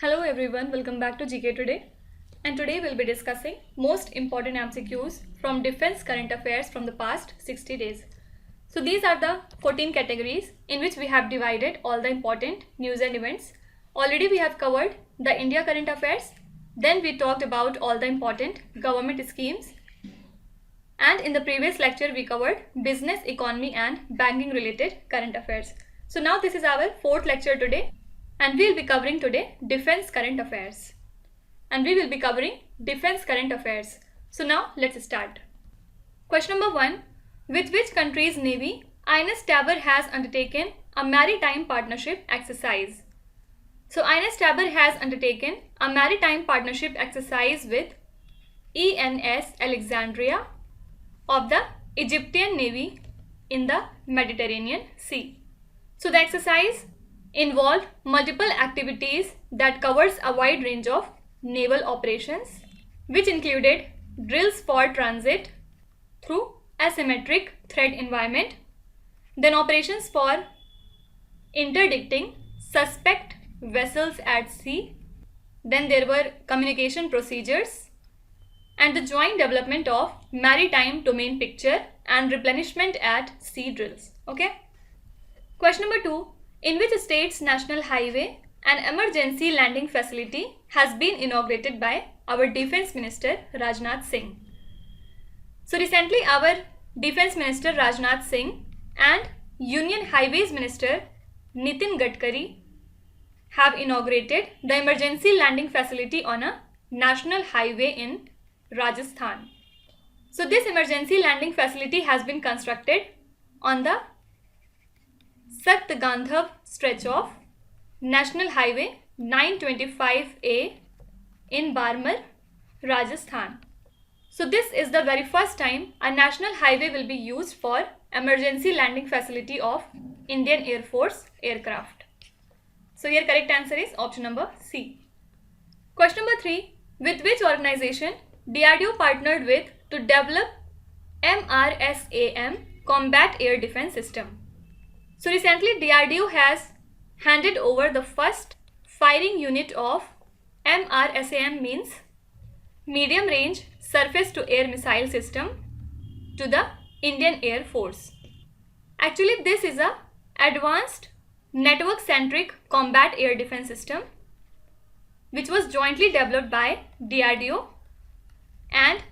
Hello everyone, welcome back to GK Today. And today we'll be discussing most important MCQs from defense current affairs from the past 60 days. So these are the 14 categories in which we have divided all the important news and events. Already we have covered the India current affairs. Then we talked about all the important government schemes. And in the previous lecture we covered business, economy and banking related current affairs. So now this is our fourth lecture today. And we will be covering today defense current affairs. So now let's start. Question number 1. With which country's navy INS Tabar has undertaken a maritime partnership exercise? So INS Tabar has undertaken a maritime partnership exercise with ENS Alexandria of the Egyptian Navy in the Mediterranean Sea. So the exercise involved multiple activities that covers a wide range of naval operations, which included drills for transit through asymmetric threat environment, then operations for interdicting suspect vessels at sea, then there were communication procedures, and the joint development of maritime domain picture and replenishment at sea drills. Okay. Question number 2. In which state's national highway an emergency landing facility has been inaugurated by our Defence Minister Rajnath Singh? So recently our Defence Minister Rajnath Singh and Union Highways Minister Nitin Gadkari have inaugurated the emergency landing facility on a national highway in Rajasthan. So this emergency landing facility has been constructed on the Saktgandhav stretch of National Highway 925A in Barmer, Rajasthan. So this is the very first time a national highway will be used for emergency landing facility of Indian Air Force aircraft. So here correct answer is option number C. Question number 3. With which organization DRDO partnered with to develop MRSAM combat air defense system? So recently DRDO has handed over the first firing unit of MRSAM, means medium range surface to air missile system, to the Indian Air Force. Actually this is a advanced network centric combat air defense system which was jointly developed by DRDO and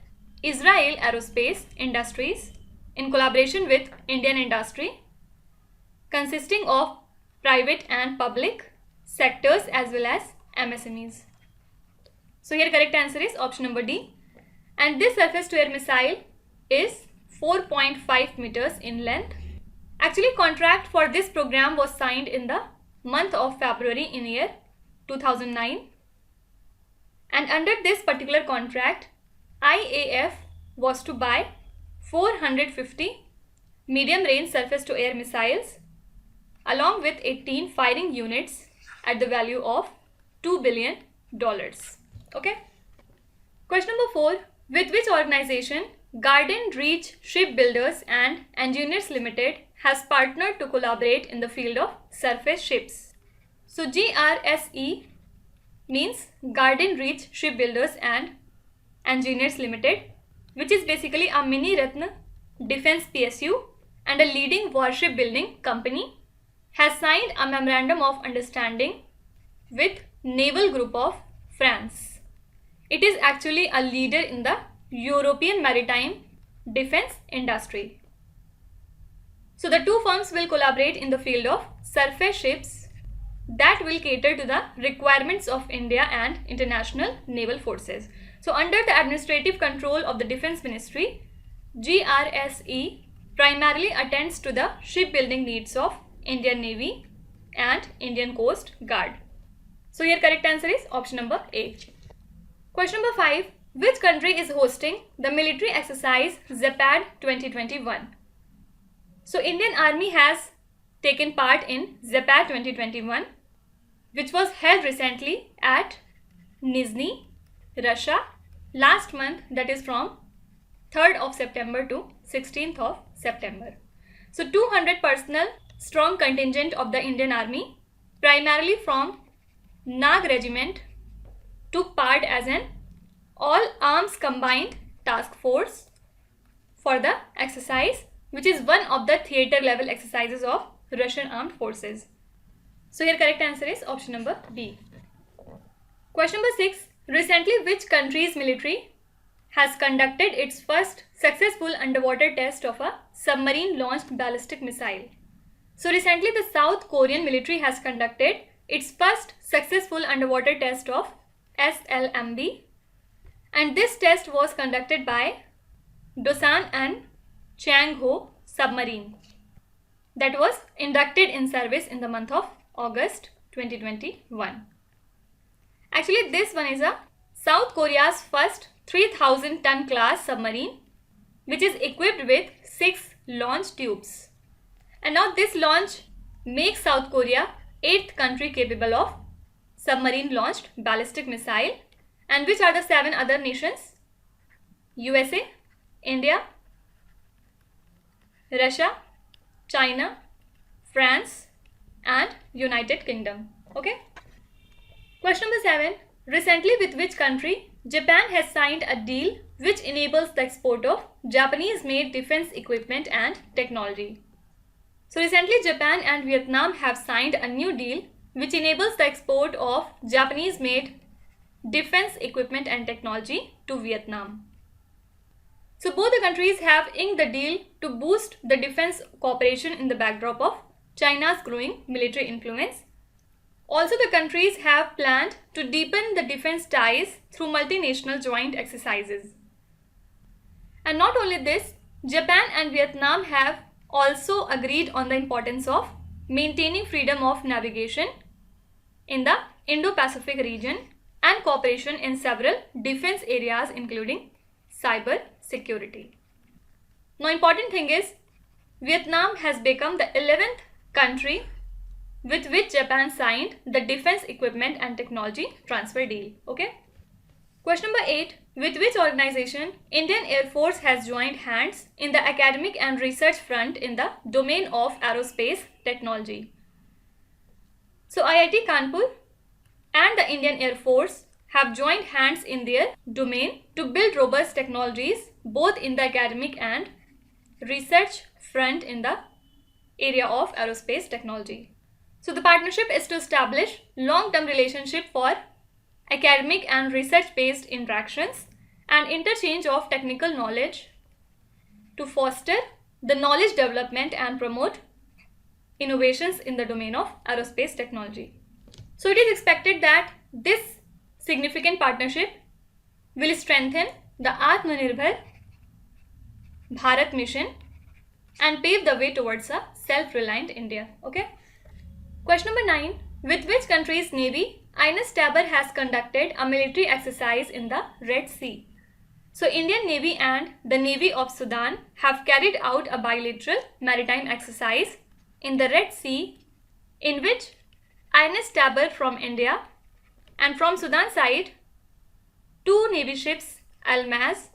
Israel Aerospace Industries in collaboration with Indian industry, consisting of private and public sectors as well as MSMEs. So here correct answer is option number D. And this surface to air missile is 4.5 meters in length. Actually contract for this program was signed in the month of February in year 2009. And under this particular contract, IAF was to buy 450 medium range surface to air missiles along with 18 firing units at the value of $2 billion. Okay. Question number 4. With which organization Garden Reach Shipbuilders and Engineers Limited has partnered to collaborate in the field of surface ships? So GRSE means Garden Reach Shipbuilders and Engineers Limited, which is basically a mini Ratna defense PSU and a leading warship building company, has signed a memorandum of understanding with Naval Group of France. It is actually a leader in the European maritime defense industry. So the two firms will collaborate in the field of surface ships that will cater to the requirements of India and international naval forces. So under the administrative control of the Defence Ministry, GRSE primarily attends to the shipbuilding needs of Indian Navy and Indian Coast Guard. So here correct answer is option number A. Question number 5. Which country is hosting the military exercise ZAPAD 2021? So Indian Army has taken part in ZAPAD 2021, which was held recently at Nizhny, Russia last month, that is from 3rd of September to 16th of September. So 200 personnel strong contingent of the Indian Army, primarily from Nag Regiment took part as an all-arms combined task force for the exercise, which is one of the theatre level exercises of Russian armed forces. So here correct answer is option number B. Question number 6. Recently, which country's military has conducted its first successful underwater test of a submarine-launched ballistic missile? So recently, the South Korean military has conducted its first successful underwater test of SLMB, and this test was conducted by Dosan and Changho submarine that was inducted in service in the month of August 2021. Actually, this one is a South Korea's first 3000-ton class submarine, which is equipped with 6 launch tubes. And now this launch makes South Korea 8th country capable of submarine-launched ballistic missile. And which are the 7 other nations? USA, India, Russia, China, France, and United Kingdom. Okay. Question number 7. Recently, with which country Japan has signed a deal which enables the export of Japanese-made defense equipment and technology? So recently, Japan and Vietnam have signed a new deal which enables the export of Japanese-made defense equipment and technology to Vietnam. So both the countries have inked the deal to boost the defense cooperation in the backdrop of China's growing military influence. Also, the countries have planned to deepen the defense ties through multinational joint exercises. And not only this, Japan and Vietnam have also agreed on the importance of maintaining freedom of navigation in the Indo-Pacific region and cooperation in several defense areas including cyber security. Now, important thing is Vietnam has become the 11th country with which Japan signed the defense equipment and technology transfer deal. Okay. Question number 8. With which organization Indian Air Force has joined hands in the academic and research front in the domain of aerospace technology? So IIT Kanpur and the Indian Air Force have joined hands in their domain to build robust technologies both in the academic and research front in the area of aerospace technology. So the partnership is to establish long-term relationship for academic and research-based interactions and interchange of technical knowledge to foster the knowledge development and promote innovations in the domain of aerospace technology. So it is expected that this significant partnership will strengthen the Atmanirbhar Bharat mission and pave the way towards a self-reliant India. Okay. Question number 9. With which country's navy INS Tabar has conducted a military exercise in the Red Sea? So Indian Navy and the Navy of Sudan have carried out a bilateral maritime exercise in the Red Sea in which INS Tabar from India and from Sudan side 2 navy ships Almaz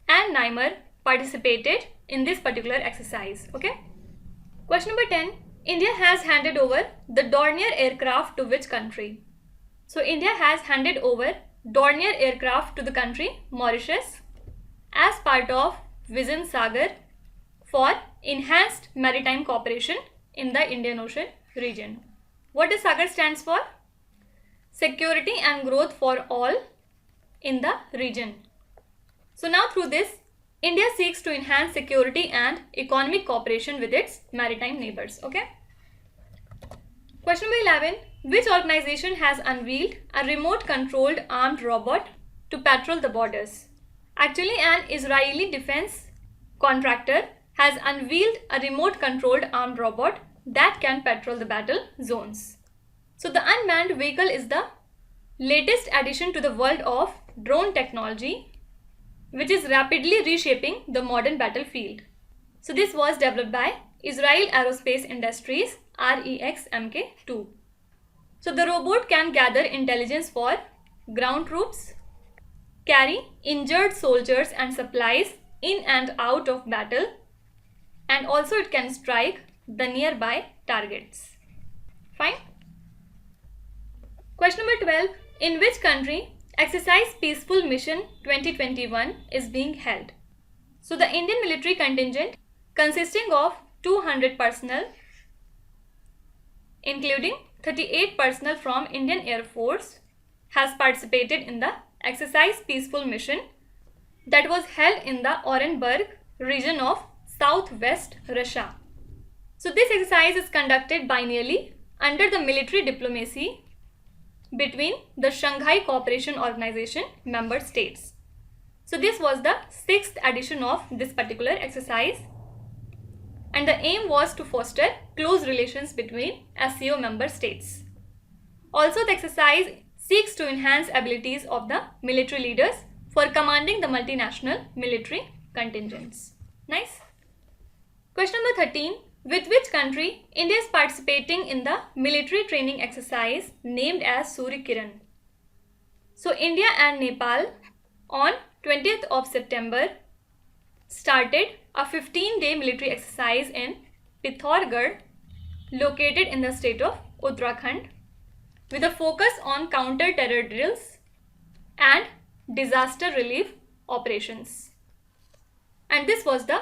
and Naimar participated in this particular exercise. Okay. Question number 10. India has handed over the Dornier Aircraft to which country? So India has handed over Dornier Aircraft to the country Mauritius as part of Vision Sagar for enhanced maritime cooperation in the Indian Ocean region. What does Sagar stands for? Security and growth for all in the region. So now through this, India seeks to enhance security and economic cooperation with its maritime neighbors. Okay. Question number 11. Which organization has unveiled a remote controlled armed robot to patrol the borders? Actually, an Israeli defense contractor has unveiled a remote controlled armed robot that can patrol the battle zones. So the unmanned vehicle is the latest addition to the world of drone technology, which is rapidly reshaping the modern battlefield. So this was developed by Israel Aerospace Industries REXMK2. So the robot can gather intelligence for ground troops, carry injured soldiers and supplies in and out of battle, and also it can strike the nearby targets. Fine. Question number 12. In which country Exercise Peaceful Mission 2021 is being held? So the Indian military contingent consisting of 200 personnel, including 38 personnel from Indian Air Force, has participated in the Exercise Peaceful Mission that was held in the Orenburg region of southwest Russia. So this exercise is conducted biennially under the military diplomacy between the Shanghai Cooperation Organization member states. So this was the 6th edition of this particular exercise, and the aim was to foster close relations between SCO member states. Also, the exercise seeks to enhance abilities of the military leaders for commanding the multinational military contingents. Nice. Question number 13. With which country India is participating in the military training exercise named as Surya Kiran? So India and Nepal on 20th of September started a 15-day military exercise in Pithoragarh, located in the state of Uttarakhand, with a focus on counter-terror drills and disaster relief operations. And this was the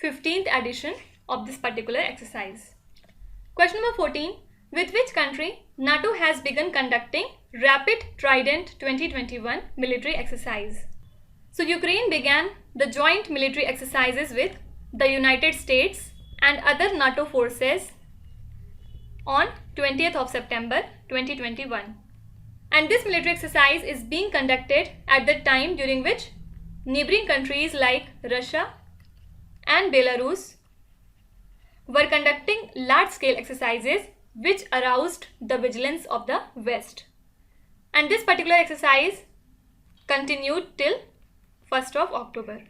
15th edition of this particular exercise. Question number 14. With which country NATO has begun conducting Rapid Trident-2021 military exercise? So Ukraine began the joint military exercises with the United States and other NATO forces on 20th of September 2021. And this military exercise is being conducted at the time during which neighboring countries like Russia and Belarus were conducting large-scale exercises which aroused the vigilance of the West. And this particular exercise continued till 1st of October.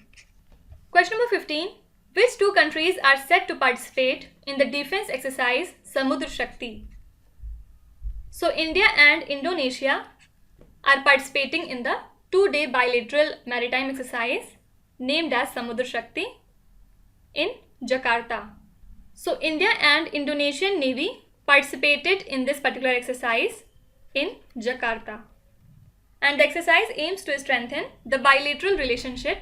Question number 15. Which two countries are set to participate in the Defence Exercise Samudra Shakti? So India and Indonesia are participating in the 2-day bilateral maritime exercise named as Samudra Shakti in Jakarta. So India and Indonesian Navy participated in this particular exercise in Jakarta. And the exercise aims to strengthen the bilateral relationship,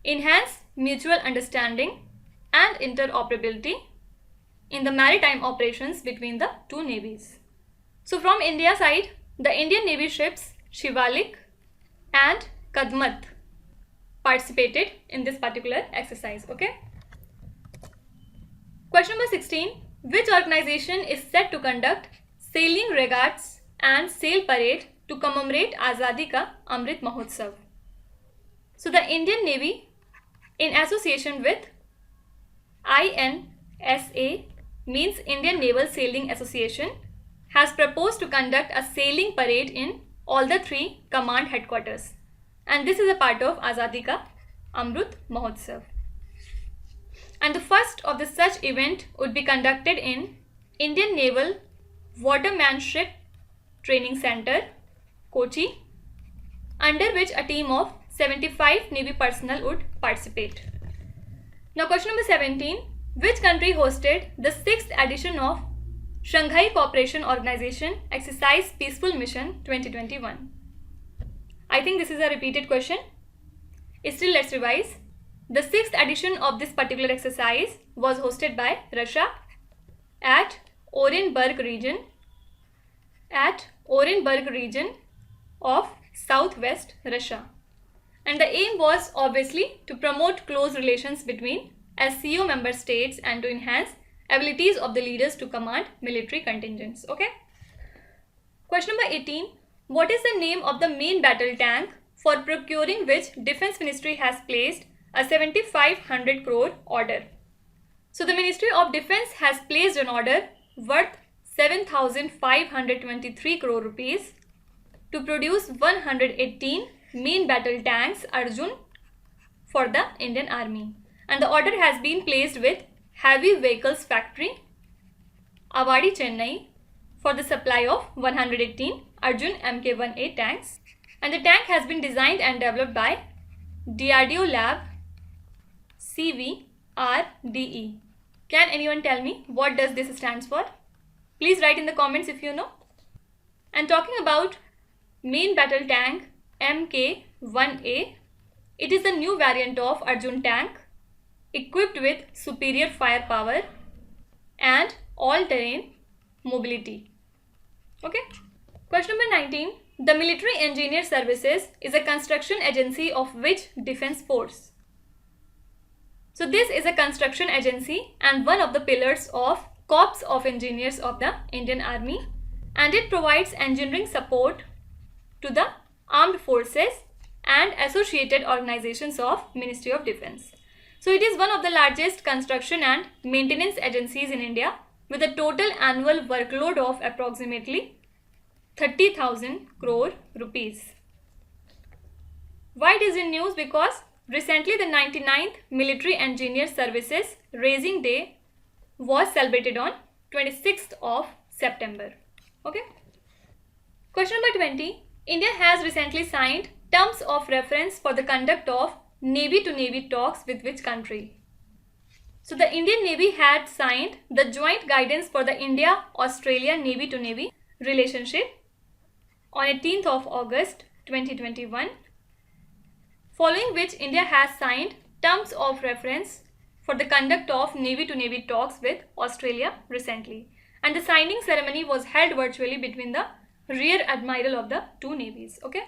enhance mutual understanding and interoperability in the maritime operations between the two navies. So from India side, the Indian Navy ships Shivalik and Kadmat participated in this particular exercise. Okay. Question number 16. Which organization is set to conduct sailing regatas and sail parade to commemorate Azadi Ka Amrit Mahotsav? So the Indian Navy, in association with INSA, means Indian Naval Sailing Association, has proposed to conduct a sailing parade in all the 3 command headquarters, and this is a part of Azadi Ka Amrit Mahotsav. And the first of the such event would be conducted in Indian Naval Watermanship Training Center, Kochi, under which a team of 75 Navy personnel would participate. Now question number 17. Which country hosted the 6th edition of Shanghai Cooperation Organization Exercise Peaceful Mission 2021? I think this is a repeated question. Still, let's revise. The 6th edition of this particular exercise was hosted by Russia at Orenburg region of southwest Russia. And the aim was obviously to promote close relations between SCO member states and to enhance abilities of the leaders to command military contingents. Okay. Question number 18. What is the name of the main battle tank for procuring which Defence Ministry has placed a 7,500 crore order? So the Ministry of Defence has placed an order worth 7,523 crore rupees to produce 118 main battle tanks Arjun for the Indian Army. And the order has been placed with Heavy Vehicles Factory, Avadi, Chennai, for the supply of 118 Arjun Mk1A tanks. And the tank has been designed and developed by DRDO Lab CVRDE. Can anyone tell me what does this stands for? Please write in the comments if you know. And talking about main battle tank Mk-1A, it is the new variant of Arjun tank equipped with superior firepower and all-terrain mobility. Okay. Question number 19. The Military Engineer Services is a construction agency of which defense force? So this is a construction agency and one of the pillars of Corps of Engineers of the Indian Army, and it provides engineering support to the armed forces and associated organizations of Ministry of Defence. So it is one of the largest construction and maintenance agencies in India with a total annual workload of approximately 30,000 crore rupees. Why it is in news? Because recently the 99th Military Engineer Services Raising Day was celebrated on 26th of September. Okay. Question number 20. India has recently signed terms of reference for the conduct of Navy to Navy talks with which country? So the Indian Navy had signed the joint guidance for the India-Australia Navy to Navy relationship on 18th of August 2021, following which India has signed terms of reference for the conduct of Navy to Navy talks with Australia recently. And the signing ceremony was held virtually between the Rear Admiral of the two navies. Okay.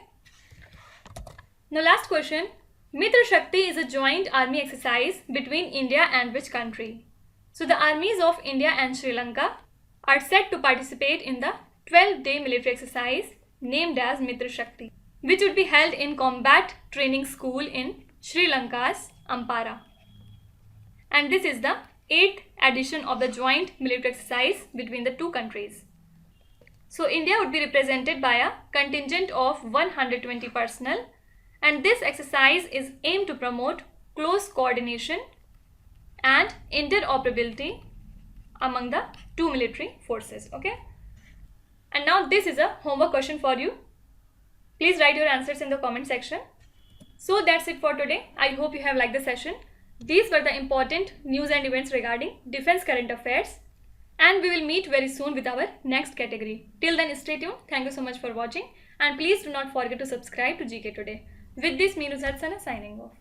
Now last question. Mitra Shakti is a joint army exercise between India and which country? So the armies of India and Sri Lanka are set to participate in the 12-day military exercise named as Mitra Shakti, which would be held in Combat Training School in Sri Lanka's Ampara. And this is the 8th edition of the joint military exercise between the two countries. So India would be represented by a contingent of 120 personnel, and this exercise is aimed to promote close coordination and interoperability among the two military forces. Okay. And now this is a homework question for you. Please write your answers in the comment section. So that's it for today. I hope you have liked the session. These were the important news and events regarding defense current affairs, and we will meet very soon with our next category. Till then, stay tuned. Thank you so much for watching, and please do not forget to subscribe to GK Today. With this, me Nuzhat Sana signing off.